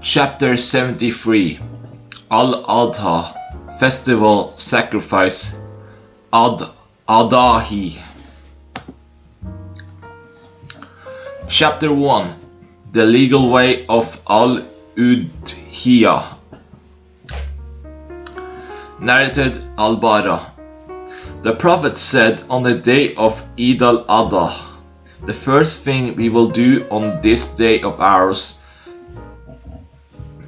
Chapter 73 Adha Festival Sacrifice Adaahi. Chapter 1 The Legal Way of Al-Udhiyah. Narrated Al-Bara. The Prophet said on the day of Eid al-Adha, the first thing we will do on this day of ours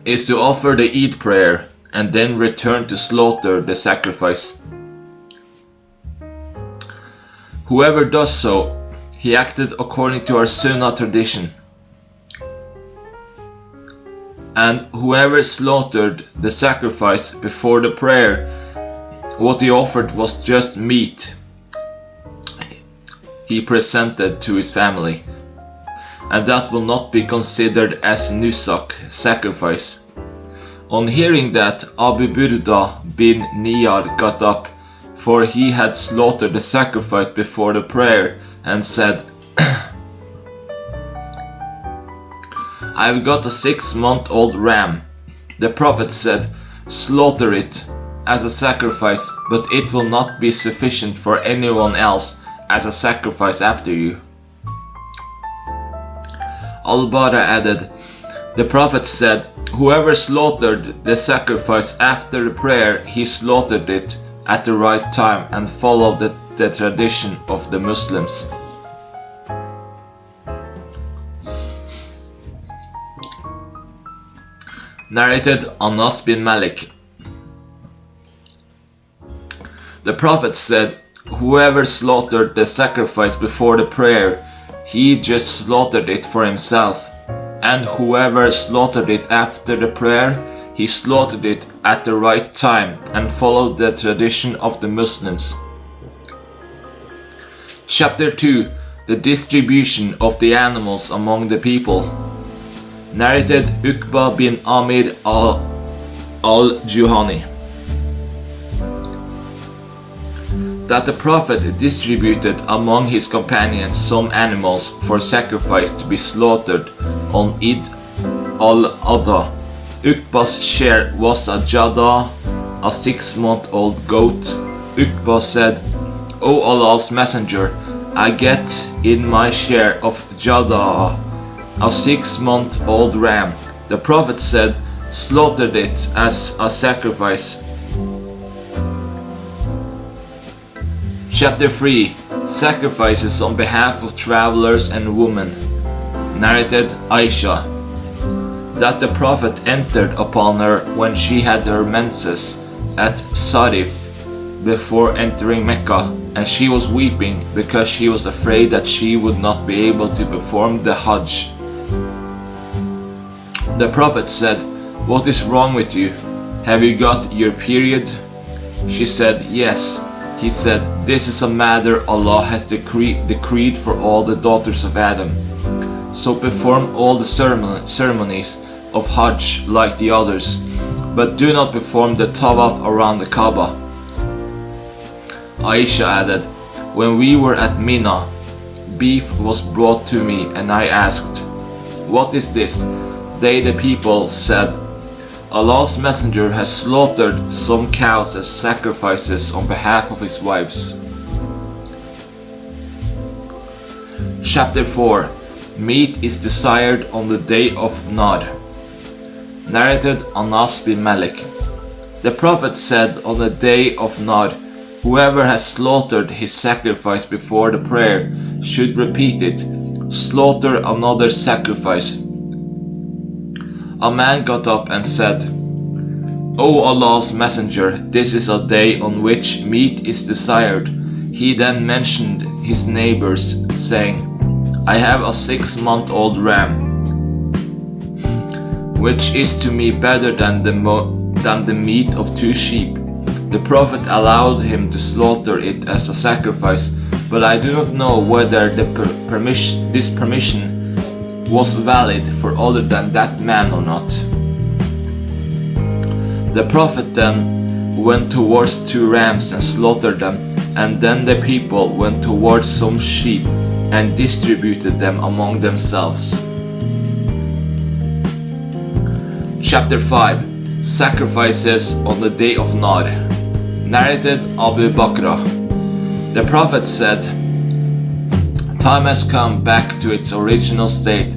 is to offer the Eid prayer and then return to slaughter the sacrifice. Whoever does so, he acted according to our Sunnah tradition. And whoever slaughtered the sacrifice before the prayer, what he offered was just meat he presented to his family, and that will not be considered as nusuk, sacrifice. On hearing that, Abu Burda bin Niyar got up, for he had slaughtered the sacrifice before the prayer, and said, I've got a 6-month-old ram. The Prophet said, slaughter it as a sacrifice, but it will not be sufficient for anyone else as a sacrifice after you. Al-Bara added, the Prophet said, whoever slaughtered the sacrifice after the prayer, he slaughtered it at the right time and followed the tradition of the Muslims. Narrated Anas bin Malik. The Prophet said, whoever slaughtered the sacrifice before the prayer, he just slaughtered it for himself, and whoever slaughtered it after the prayer, he slaughtered it at the right time and followed the tradition of the Muslims. Chapter 2 The Distribution of the Animals Among the People. Narrated Uqba bin Amir al-Juhani. That the Prophet distributed among his companions some animals for sacrifice to be slaughtered on Eid al-Adha. Uqba's share was a Jada, a 6-month-old goat. Uqba said, O Allah's Messenger, I get in my share of Jada, a 6-month-old ram. The Prophet said, slaughtered it as a sacrifice. Chapter 3 Sacrifices on behalf of travelers and women. Narrated Aisha. That the Prophet entered upon her when she had her menses at Sarif before entering Mecca, and she was weeping because she was afraid that she would not be able to perform the Hajj. The Prophet said, what is wrong with you? Have you got your period? She said, yes. He said, this is a matter Allah has decreed for all the daughters of Adam. So perform all the ceremonies of Hajj like the others, but do not perform the tawaf around the Kaaba. Aisha added, when we were at Mina, beef was brought to me and I asked, what is this? They, the people, said, Allah's Messenger has slaughtered some cows as sacrifices on behalf of his wives. Chapter 4 Meat is desired on the day of Nahr. Narrated Anas bin Malik. The Prophet said on the day of Nahr, whoever has slaughtered his sacrifice before the prayer should repeat it, slaughter another sacrifice. A man got up and said, O Allah's Messenger, this is a day on which meat is desired. He then mentioned his neighbors, saying, I have a 6-month-old ram, which is to me better than the meat of 2 sheep. The Prophet allowed him to slaughter it as a sacrifice, but I do not know whether this permission was valid for other than that man or not. The Prophet then went towards 2 rams and slaughtered them, and then the people went towards some sheep and distributed them among themselves. Chapter 5. Sacrifices on the Day of Nar. Narrated Abu Bakr. The Prophet said, "Time has come back to its original state,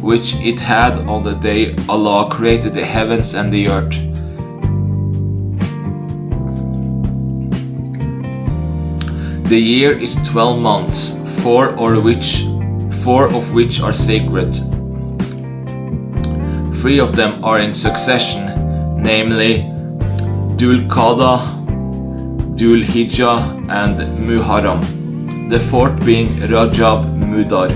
which it had on the day Allah created the heavens and the earth. The year is 12 months, four of which are sacred. 3 of them are in succession, namely Dhul Qa'dah, Dhul Hijjah, and Muharram, the 4th being Rajab Mudar,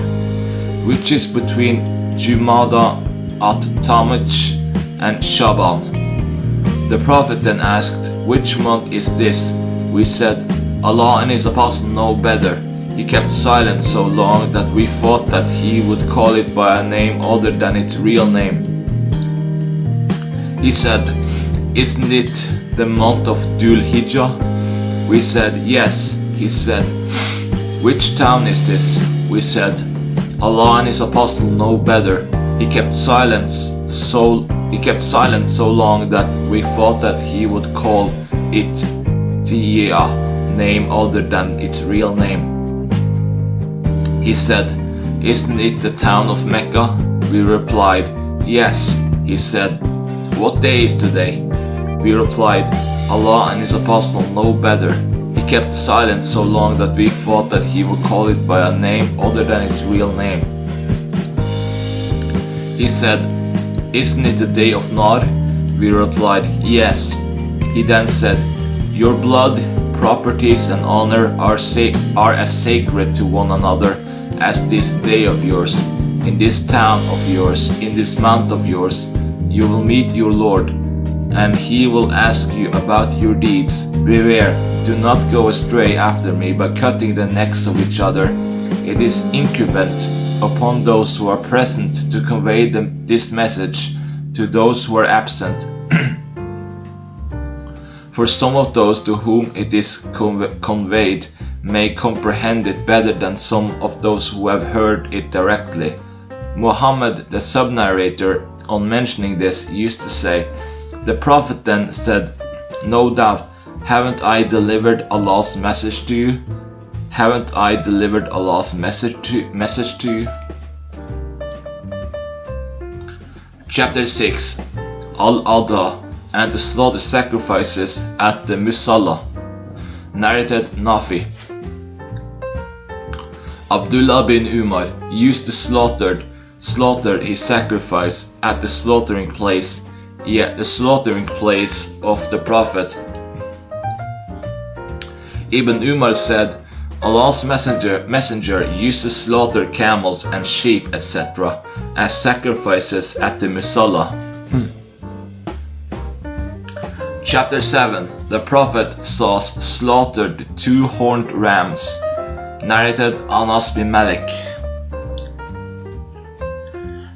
which is between Jumada at-Tamaj and Shaban." The Prophet then asked, "Which month is this?" We said, "Allah and His Apostle know better." He kept silent so long that we thought that he would call it by a name other than its real name. He said, "Isn't it the month of Dhul Hijjah?" We said, "Yes." He said, "Which town is this?" We said, "Allah and His Apostle know better." He kept silent so long that we thought that he would call it Tiya, name other than its real name. He said, "Isn't it the town of Mecca?" We replied, "Yes." He said, "What day is today?" We replied, "Allah and His Apostle know better." He kept silent so long that we thought that he would call it by a name other than its real name. He said, "Isn't it the day of Nar?" We replied, "Yes." He then said, "Your blood, properties and honor are as sacred to one another as this day of yours. In this town of yours, in this month of yours, you will meet your Lord, and He will ask you about your deeds. Beware, do not go astray after me by cutting the necks of each other. It is incumbent upon those who are present to convey this message to those who are absent. For some of those to whom it is conveyed may comprehend it better than some of those who have heard it directly." Muhammad, the sub-narrator, on mentioning this, used to say, "The Prophet then said, 'No doubt, haven't I delivered Allah's message to you? Haven't I delivered Allah's message to you?'" Chapter 6. Al-Adha and the slaughter sacrifices at the Musalla. Narrated Nafi. Abdullah bin Umar used to slaughter his sacrifice at the slaughtering place, the slaughtering place of the Prophet. Ibn Umar said, "Allah's messenger used to slaughter camels and sheep, etc. as sacrifices at the Musalla." Chapter 7. The Prophet slaughtered 2 horned rams. Narrated Anas bin Malik.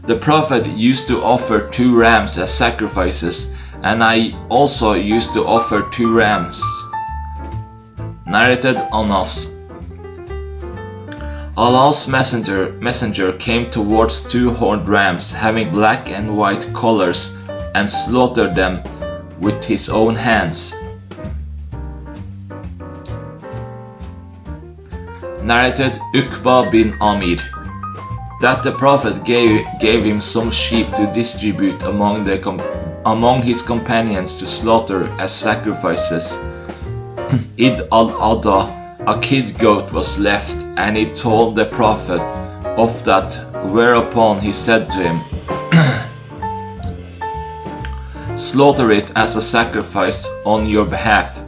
The Prophet used to offer 2 rams as sacrifices, and I also used to offer 2 rams. Narrated Anas. Allah's messenger came towards 2 horned rams having black and white collars and slaughtered them with his own hands. Narrated Uqba bin Amir. That the Prophet gave him some sheep to distribute among his companions to slaughter as sacrifices. Eid al-Adha, a kid goat was left, and he told the Prophet of that, whereupon he said to him, "Slaughter it as a sacrifice on your behalf."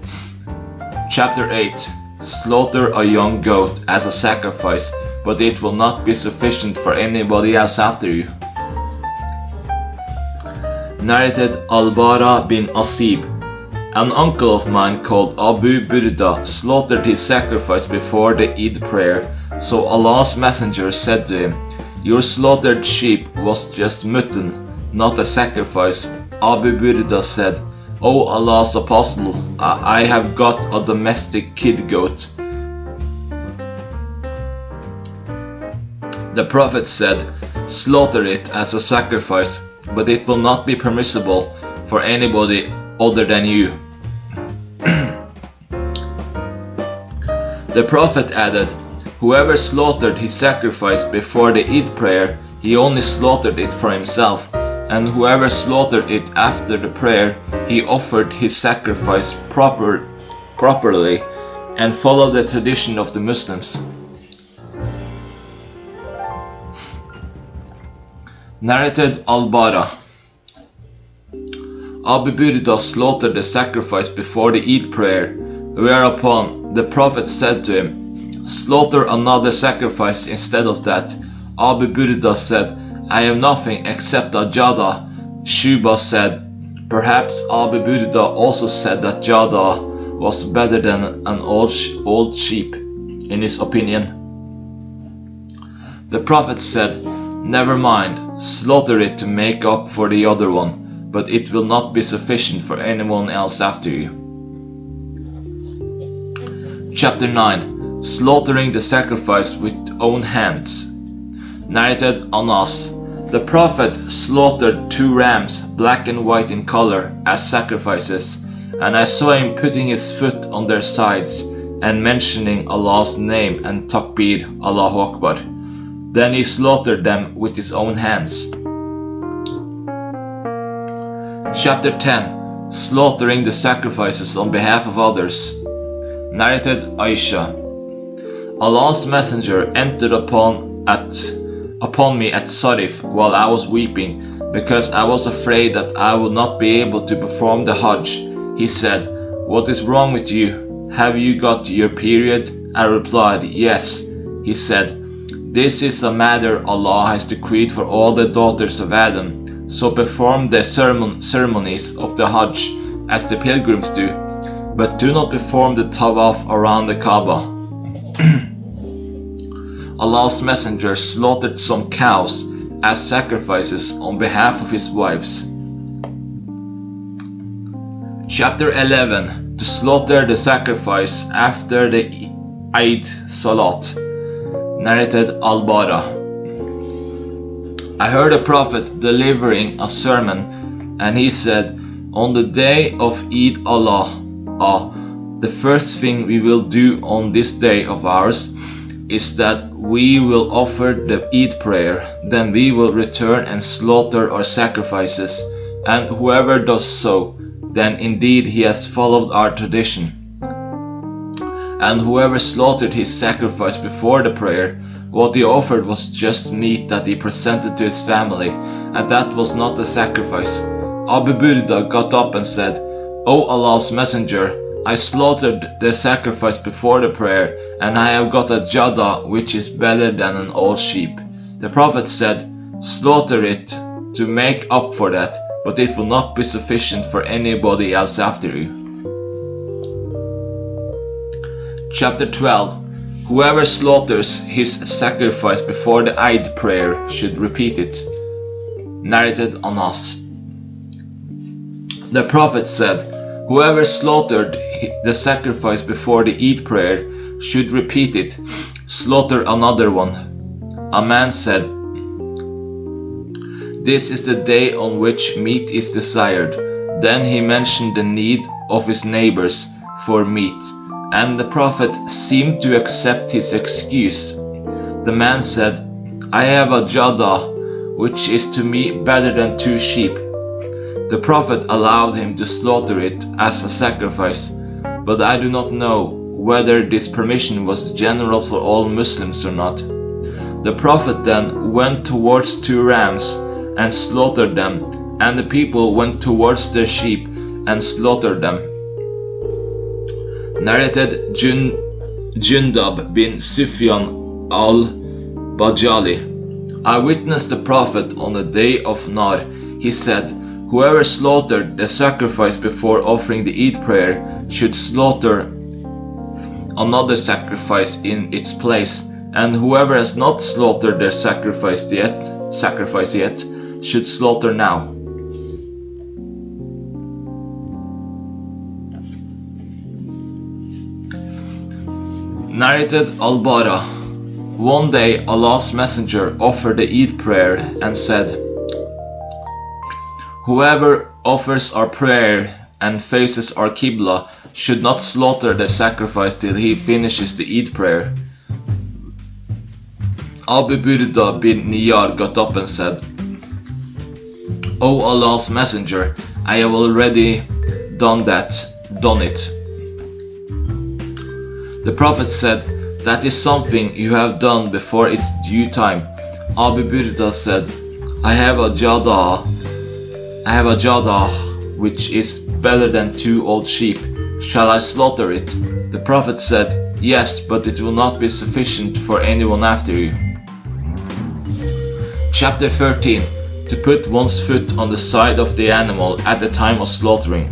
Chapter 8. Slaughter a young goat as a sacrifice, but it will not be sufficient for anybody else after you. Narrated Al-Bara bin Asib. An uncle of mine called Abu Burda slaughtered his sacrifice before the Eid prayer, so Allah's messenger said to him, "Your slaughtered sheep was just mutton, not a sacrifice." Abu Burda said, "O Allah's Apostle, I have got a domestic kid goat." The Prophet said, "Slaughter it as a sacrifice, but it will not be permissible for anybody other than you. The prophet added, whoever slaughtered his sacrifice before the Eid prayer, he only slaughtered it for himself, and whoever slaughtered it after the prayer, he offered his sacrifice properly and followed the tradition of the Muslims. Narrated Al-Bara. Abu Burda slaughtered the sacrifice before the Eid prayer, whereupon the Prophet said to him, slaughter another sacrifice instead of that. Abu Burda said, I have nothing except a Jada. Shuba said, perhaps Abu Burda also said that Jada was better than an old sheep, in his opinion. The Prophet said, never mind, slaughter it to make up for the other one, but it will not be sufficient for anyone else after you. Chapter 9. Slaughtering the sacrifice with own hands. Narrated Anas. The Prophet slaughtered 2 rams, black and white in color, as sacrifices, and I saw him putting his foot on their sides and mentioning Allah's name and takbir, Allahu Akbar. Then he slaughtered them with his own hands. Chapter 10. Slaughtering the sacrifices on behalf of others. Narrated Aisha. Allah's messenger entered upon me at Sarif while I was weeping, because I was afraid that I would not be able to perform the Hajj. He said, what is wrong with you? Have you got your period? I replied, yes. He said, this is a matter Allah has decreed for all the daughters of Adam, so perform the ceremonies of the Hajj as the pilgrims do, but do not perform the tawaf around the Kaaba. Allah's messenger slaughtered some cows as sacrifices on behalf of his wives. Chapter 11. To slaughter the sacrifice after the Eid Salat. Narrated Al-Bara. I heard a prophet delivering a sermon, and he said, on the day of Eid Allah, the first thing we will do on this day of ours is that we will offer the Eid prayer, then we will return and slaughter our sacrifices, and whoever does so, then indeed he has followed our tradition. And whoever slaughtered his sacrifice before the prayer, what he offered was just meat that he presented to his family, and that was not a sacrifice. Abu Burda got up and said, O Allah's messenger, I slaughtered the sacrifice before the prayer, and I have got a Jada which is better than an old sheep. The Prophet said, slaughter it to make up for that, but it will not be sufficient for anybody else after you. Chapter 12. Whoever slaughters his sacrifice before the Eid prayer should repeat it. Narrated Anas. The Prophet said, whoever slaughtered the sacrifice before the Eid prayer should repeat it, slaughter another one. A man said, this is the day on which meat is desired. Then he mentioned the need of his neighbors for meat, and the Prophet seemed to accept his excuse. The man said, I have a Jada, which is to me better than 2 sheep. The Prophet allowed him to slaughter it as a sacrifice, but I do not know whether this permission was general for all Muslims or not. The Prophet then went towards 2 rams and slaughtered them, and the people went towards their sheep and slaughtered them. Narrated Jundab bin Sufyan al-Bajali. I witnessed the Prophet on the day of Nar. He said, whoever slaughtered the sacrifice before offering the Eid prayer should slaughter another sacrifice in its place, and whoever has not slaughtered their sacrifice yet should slaughter now. Narrated Al-Bara. One day Allah's messenger offered the Eid prayer and said, Whoever offers our prayer and faces our Qibla should not slaughter the sacrifice till he finishes the Eid prayer. Abu Burda bin Niyar got up and said, O Allah's Messenger, I have already done it. The Prophet said, that is something you have done before its due time. Abu Burda said, I have a jadah which is better than 2 old sheep. Shall I slaughter it? The Prophet said, yes, but it will not be sufficient for anyone after you. Chapter 13. To put one's foot on the side of the animal at the time of slaughtering.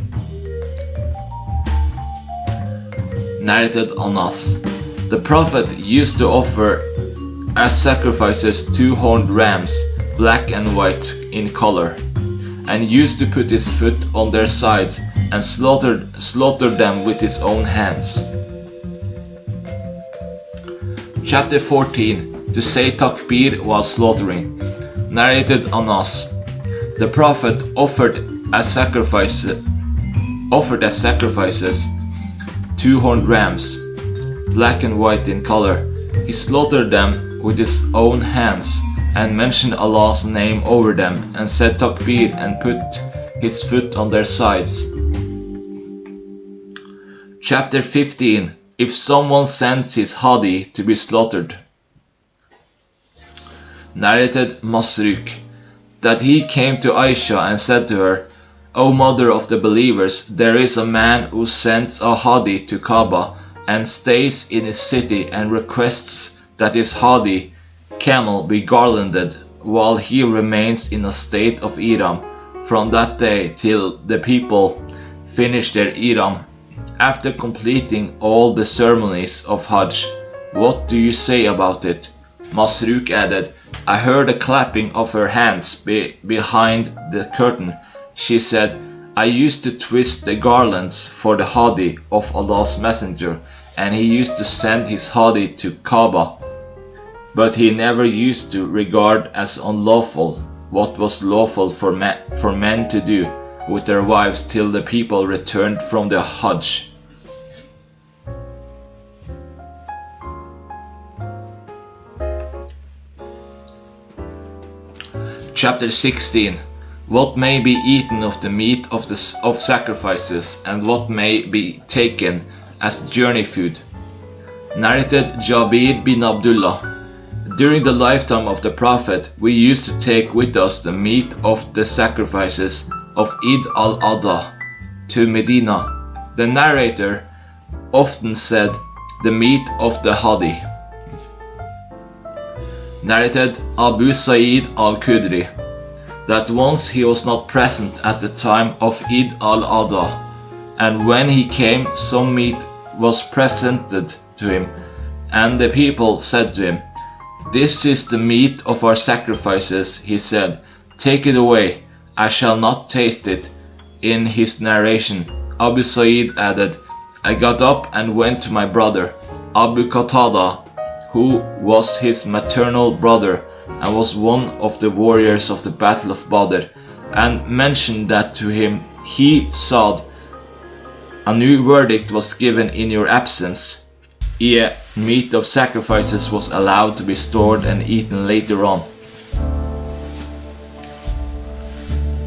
Narrated Anas. The Prophet used to offer as sacrifices 2 horned rams, black and white in color, and used to put his foot on their sides and slaughter them with his own hands. Chapter 14. To say takbir while slaughtering. Narrated Anas. The Prophet offered as sacrifices 2 horned rams, black and white in color. He slaughtered them with his own hands and mentioned Allah's name over them and said takbir and put his foot on their sides. Chapter 15. If someone sends his hadi to be slaughtered. Narrated Masruq, that he came to Aisha and said to her, O mother of the believers, there is a man who sends a hadi to Kaaba and stays in his city and requests that his hadi camel be garlanded while he remains in a state of ihram from that day till the people finish their ihram after completing all the ceremonies of Hajj. What do you say about it? Masruq added, I heard a clapping of her hands behind the curtain. She said, I used to twist the garlands for the hadi of Allah's Messenger, and he used to send his hadi to Kaaba, but he never used to regard as unlawful what was lawful for men to do with their wives till the people returned from the Hajj. Chapter 16. What may be eaten of the meat of sacrifices, and what may be taken as journey food. Narrated Jabir bin Abdullah. During the lifetime of the Prophet, we used to take with us the meat of the sacrifices of Eid al-Adha to Medina. The narrator often said, the meat of the hadi. Narrated Abu Sa'id al-Khudri, that once he was not present at the time of Eid al-Adha, and when he came, some meat was presented to him, and the people said to him, this is the meat of our sacrifices. He said, take it away, I shall not taste it. In his narration, Abu Sa'id added, I got up and went to my brother, Abu Qatada, who was his maternal brother and was one of the warriors of the Battle of Badr, and mentioned that to him. He said, a new verdict was given in your absence. Meat of sacrifices was allowed to be stored and eaten later on.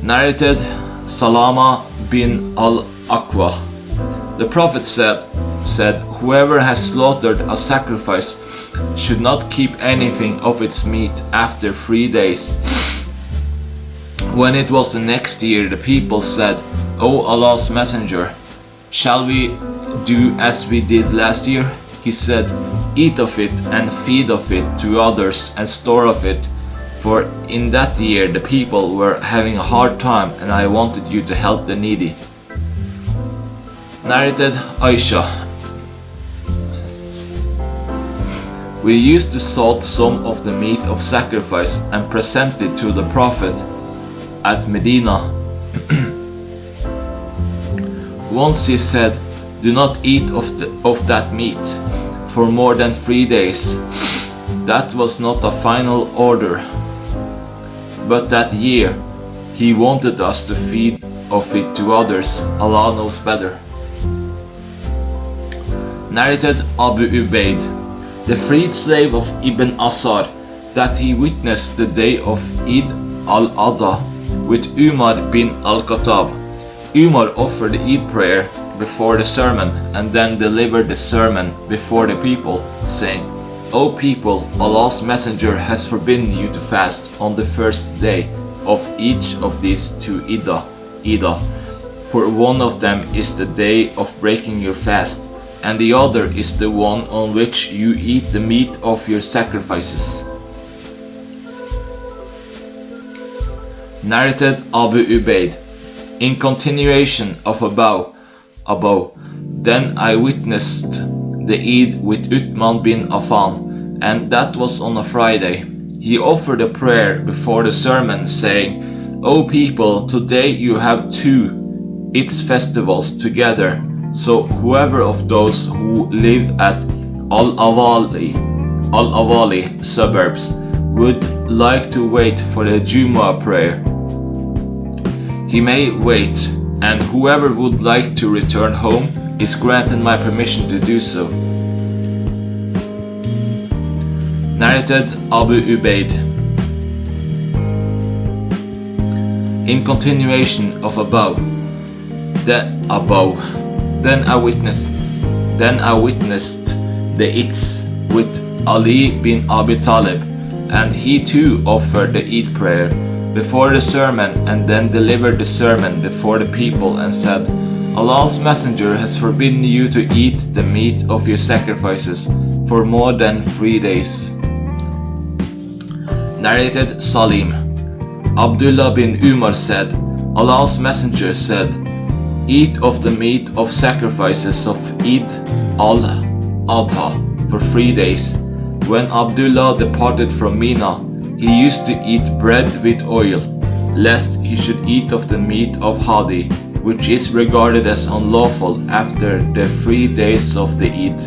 Narrated Salama bin al-Aqwa. The Prophet said, whoever has slaughtered a sacrifice should not keep anything of its meat after 3 days. When it was the next year, the people said, O Allah's Messenger, shall we do as we did last year? He said, eat of it and feed of it to others and store of it, for in that year the people were having a hard time and I wanted you to help the needy. Narrated Aisha. We used to salt some of the meat of sacrifice and present it to the Prophet at Medina. Once he said, do not eat of that meat for more than 3 days. That was not a final order, but that year He wanted us to feed of it to others. Allah knows better. Narrated Abu Ubaid, the freed slave of Ibn Asar, that he witnessed the day of Eid al-Adha with Umar bin al-Khattab. Umar offered the Eid prayer before the sermon and then delivered the sermon before the people, saying, O people, Allah's messenger has forbidden you to fast on the first day of each of these two Edah, for one of them is the day of breaking your fast, and the other is the one on which you eat the meat of your sacrifices. Narrated Abu Ubaid, in continuation of above, then I witnessed the Eid with Uthman bin Affan, and that was on a Friday. He offered a prayer before the sermon, saying, O people, today you have two its festivals together, so whoever of those who live at Al-Awali suburbs would like to wait for the Jumu'ah prayer, he may wait, and whoever would like to return home is granted my permission to do so. Narrated Abu Ubaid, in continuation of above, then I witnessed the Eids with Ali bin Abi Talib, and he too offered the Eid prayer before the sermon and then delivered the sermon before the people and said, Allah's messenger has forbidden you to eat the meat of your sacrifices for more than 3 days. Narrated Salim, Abdullah bin Umar said, Allah's messenger said, eat of the meat of sacrifices of Eid al-Adha for 3 days. When Abdullah departed from Mina, he used to eat bread with oil, lest he should eat of the meat of Hadi, which is regarded as unlawful after the 3 days of the Eid.